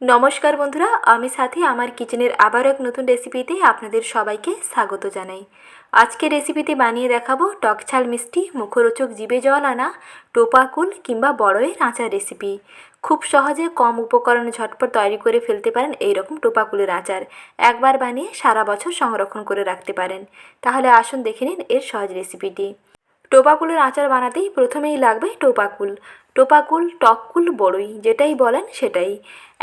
নমস্কার বন্ধুরা, আমি সাথী আমার কিচেনের আবার এক নতুন রেসিপিতে আপনাদের সবাইকে স্বাগত জানাই। আজকে রেসিপিতে বানিয়ে দেখাবো টকঝাল মিষ্টি মুখরোচক জিভে জল আনা টোপা কুল কিংবা বড়ইয়ের আচার রেসিপি। খুব সহজে কম উপকরণে ঝটপট তৈরি করে ফেলতে পারেন এইরকম টোপা কুলের আচার। একবার বানিয়ে সারা বছর সংরক্ষণ করে রাখতে পারেন। তাহলে আসুন দেখে নিন এর সহজ রেসিপিটি। টোপা কুলের আচার বানাতেই প্রথমেই লাগবে টোপা কুল। টোপা কুল, টক কুল, বড়ই যেটাই বলেন সেটাই।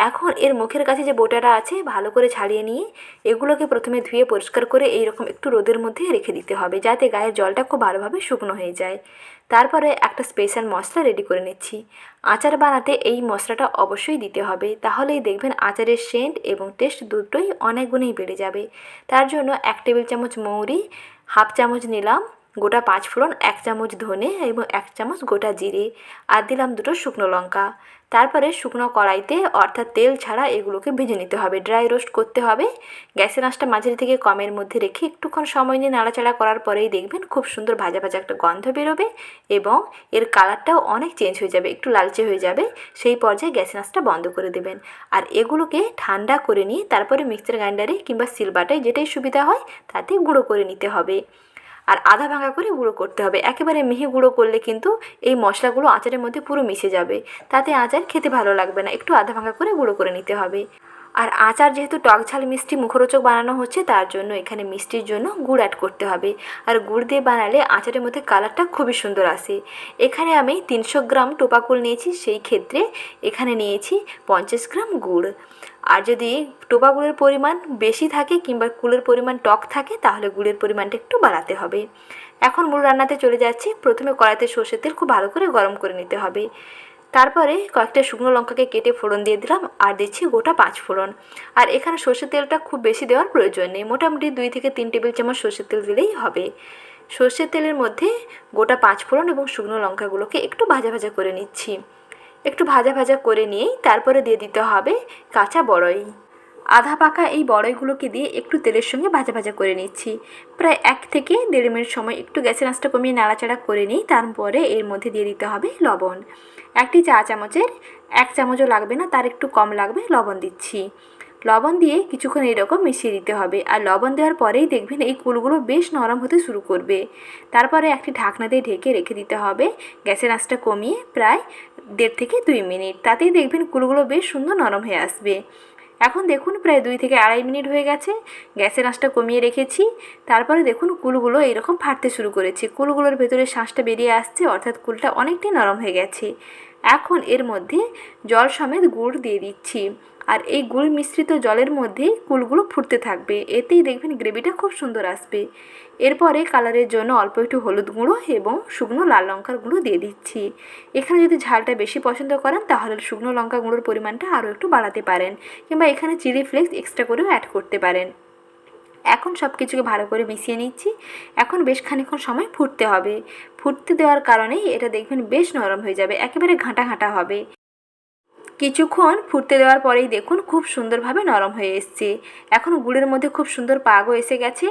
এখন এর মুখের কাছে যে বোটাটা আছে ভালো করে ছাড়িয়ে নিয়ে এগুলোকে প্রথমে ধুয়ে পরিষ্কার করে এইরকম একটু রোদের মধ্যে রেখে দিতে হবে, যাতে গায়ের জলটা খুব ভালোভাবে শুকনো হয়ে যায়। তারপরে একটা স্পেশাল মশলা রেডি করে নিচ্ছি। আচার বানাতে এই মশলাটা অবশ্যই দিতে হবে, তাহলেই দেখবেন আচারের সেন্ট এবং টেস্ট দুটোই অনেক গুণেই বেড়ে যাবে। তার জন্য 1 টেবিল চামচ মৌরি, হাফ চামচ নিলাম গোটা 5 ফোড়ন, 1 চামচ ধনে এবং 1 চামচ গোটা জিরে, আর দিলাম 2টো শুকনো লঙ্কা। তারপরে শুকনো কড়াইতে অর্থাৎ তেল ছাড়া এগুলোকে ভেজে নিতে হবে, ড্রাই রোস্ট করতে হবে। গ্যাসের আঁচটা মাঝারি থেকে কমের মধ্যে রেখে একটুক্ষণ সময় নিয়ে নাড়াচাড়া করার পরেই দেখবেন খুব সুন্দর ভাজা ভাজা একটা গন্ধ বেরোবে এবং এর কালারটাও অনেক চেঞ্জ হয়ে যাবে, একটু লালচে হয়ে যাবে। সেই পর্যায়ে গ্যাসের আঁচটা বন্ধ করে দেবেন। আর এগুলোকে ঠান্ডা করে নিয়ে তারপরে মিক্সার গ্রাইন্ডারে কিংবা সিলবাটায় যেটাই সুবিধা হয় তাতে গুঁড়ো করে নিতে হবে। আর আধা ভাঙা করে গুঁড়ো করতে হবে। একেবারে মিহি গুঁড়ো করলে কিন্তু এই মশলাগুলো আচারের মধ্যে পুরো মিশে যাবে, তাতে আচার খেতে ভালো লাগবে না। একটু আধা ভাঙা করে গুঁড়ো করে নিতে হবে। আর আচার যেহেতু টকঝাল মিষ্টি মুখরোচক বানানো হচ্ছে, তার জন্য এখানে মিষ্টির জন্য গুড় অ্যাড করতে হবে। আর গুড় দিয়ে বানালে আচারের মধ্যে কালারটা খুবই সুন্দর আসে। এখানে আমি 300 গ্রাম টোপা কুল নিয়েছি, সেই ক্ষেত্রে এখানে নিয়েছি 50 গ্রাম গুড়। আর যদি টোপা গুড়ের পরিমাণ বেশি থাকে কিংবা কুলের পরিমাণ টক থাকে তাহলে গুড়ের পরিমাণটা একটু বাড়াতে হবে। এখন মূল রান্নাতে চলে যাচ্ছি। প্রথমে কড়াইতে সর্ষের তেল খুব ভালো করে গরম করে নিতে হবে। তারপরে কয়েকটা শুকনো লঙ্কাকে কেটে ফোড়ন দিয়ে দিলাম, আর দিচ্ছি গোটা 5 ফোড়ন। আর এখানে সর্ষের তেলটা খুব বেশি দেওয়ার প্রয়োজন নেই, মোটামুটি 2 থেকে 3 টেবিল চামচ সর্ষের তেল দিলেই হবে। সর্ষের তেলের মধ্যে গোটা 5 ফোড়ন এবং শুকনো লঙ্কাগুলোকে একটু ভাজা ভাজা করে নিচ্ছি। একটু ভাজা ভাজা করে নিয়েই তারপরে দিয়ে দিতে হবে কাঁচা বড়ই। আধা পাকা এই বড়ইগুলোকে দিয়ে একটু তেলের সঙ্গে ভাজা ভাজা করে নিচ্ছি। প্রায় 1 থেকে 1.5 মিনিট সময় একটু গ্যাসের আঁচটা কমিয়ে নাড়াচাড়া করে নিই। তারপরে এর মধ্যে দিয়ে দিতে হবে লবণ। 1 চা চামচের 1 চামচও লাগবে না, তার একটু কম লাগবে লবণ দিচ্ছি। লবণ দিয়ে কিছুক্ষণ এরকম মিশিয়ে দিতে হবে। আর লবণ দেওয়ার পরেই দেখবেন এই কুলগুলো বেশ নরম হতে শুরু করবে। তারপরে একটি ঢাকনা দিয়ে ঢেকে রেখে দিতে হবে গ্যাসের আঁচটা কমিয়ে প্রায় 1.5 থেকে 2 মিনিট। তাতেই দেখবেন কুলগুলো বেশ সুন্দর নরম হয়ে আসবে। এখন দেখুন প্রায় 2 থেকে 2.5 মিনিট হয়ে গেছে, গ্যাসের আঁচটা কমিয়ে রেখেছি। তারপরে দেখুন কুলগুলো এরকম ফাটতে শুরু করেছে, কুলগুলোর ভেতরে শাঁসটা বেরিয়ে আসছে, অর্থাৎ কুলটা অনেকটাই নরম হয়ে গেছে। এখন এর মধ্যে জল সমেত গুড় দিয়ে দিচ্ছি। আর এই গুড় মিশ্রিত জলের মধ্যেই কুলগুলো ফুটতে থাকবে, এতেই দেখবেন গ্রেভিটা খুব সুন্দর আসবে। এরপরে কালারের জন্য অল্প একটু হলুদ গুঁড়ো এবং শুকনো লাল লঙ্কার গুঁড়ো দিয়ে দিচ্ছি। এখানে যদি ঝালটা বেশি পছন্দ করেন তাহলে শুকনো লঙ্কা গুঁড়োর পরিমাণটা আরও একটু বাড়াতে পারেন, কিংবা এখানে চিলি ফ্লেক্স এক্সট্রা করেও অ্যাড করতে পারেন। এখন সব কিছুকে ভালো করে মিশিয়ে নিচ্ছি। এখন বেশ খানিকক্ষণ সময় ফুটতে হবে। ফুটতে দেওয়ার কারণেই এটা দেখবেন বেশ নরম হয়ে যাবে, একেবারে ঘাঁটা ঘাঁটা হবে। কিছুক্ষণ ফুটতে দেওয়ার পরেই দেখুন খুব সুন্দরভাবে নরম হয়ে এসছে। এখন গুড়ের মধ্যে খুব সুন্দর পাগও এসে গেছে।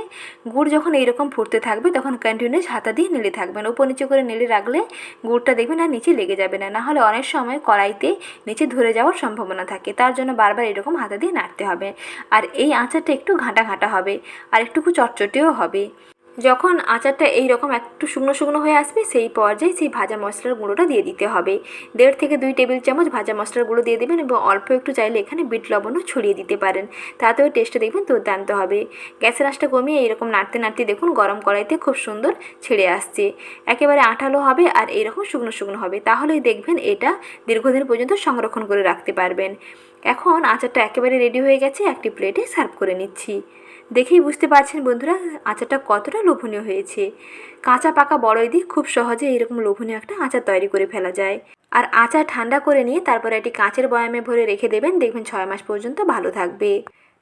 গুড় যখন এইরকম ফুটতে থাকবে তখন কন্টিনিউয়াস হাতা দিয়ে নেড়ে থাকবেন। উপর নিচে করে নেড়ে রাখলে গুড়টা দেখবেন আর নিচে লেগে যাবে না, নাহলে অনেক সময় কড়াইতে নিচে ধরে যাওয়ার সম্ভাবনা থাকে। তার জন্য বারবার এরকম হাতা দিয়ে নাড়তে হবে। আর এই আচারটা একটু ঘাঁটা ঘাঁটা হবে আর একটু চটচটেও হবে। যখন আচারটা এই রকম একটু শুকনো শুকনো হয়ে আসবে সেই পর্যায়ে সেই ভাজা মশলার গুঁড়োটা দিয়ে দিতে হবে। 1.5 থেকে 2 টেবিল চামচ ভাজা মশলার গুঁড়ো দিয়ে দেবেন এবং অল্প একটু চাইলে এখানে বিট লবণও ছড়িয়ে দিতে পারেন, তাতেও টেস্টটা দেখবেন দুর্দান্ত হবে। গ্যাসের আঁচটা কমিয়ে এইরকম নাড়তে নাড়তে দেখুন গরম কড়াইতে খুব সুন্দর ছেড়ে আসছে, একেবারে আঠালো হবে আর এইরকম শুকনো শুকনো হবে। তাহলেই দেখবেন এটা দীর্ঘদিন পর্যন্ত সংরক্ষণ করে রাখতে পারবেন। এখন আচারটা একেবারে রেডি হয়ে গেছে, একটি প্লেটে সার্ভ করে নিচ্ছি। দেখেই বুঝতে পারছেন বন্ধুরা আচারটা কতটা লোভনীয় হয়েছে। কাঁচা পাকা বড়ই দিয়ে খুব সহজে এরকম লোভনীয় একটা আচার তৈরি করে ফেলা যায়। আর আচার ঠান্ডা করে নিয়ে তারপরে একটি কাঁচের বয়ামে ভরে রেখে দেবেন, দেখবেন 6 মাস পর্যন্ত ভালো থাকবে।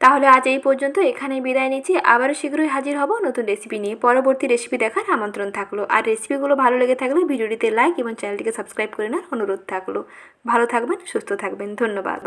তাহলে আজ এই পর্যন্ত, এখানেই বিদায় নিচ্ছি। আবারও শীঘ্রই হাজির হব নতুন রেসিপি নিয়ে। পরবর্তী রেসিপি দেখার আমন্ত্রণ থাকলো। আর রেসিপিগুলো ভালো লেগে থাকলে ভিডিওটিতে লাইক এবং চ্যানেলটিকে সাবস্ক্রাইব করে নেওয়ার অনুরোধ থাকলো। ভালো থাকবেন, সুস্থ থাকবেন, ধন্যবাদ।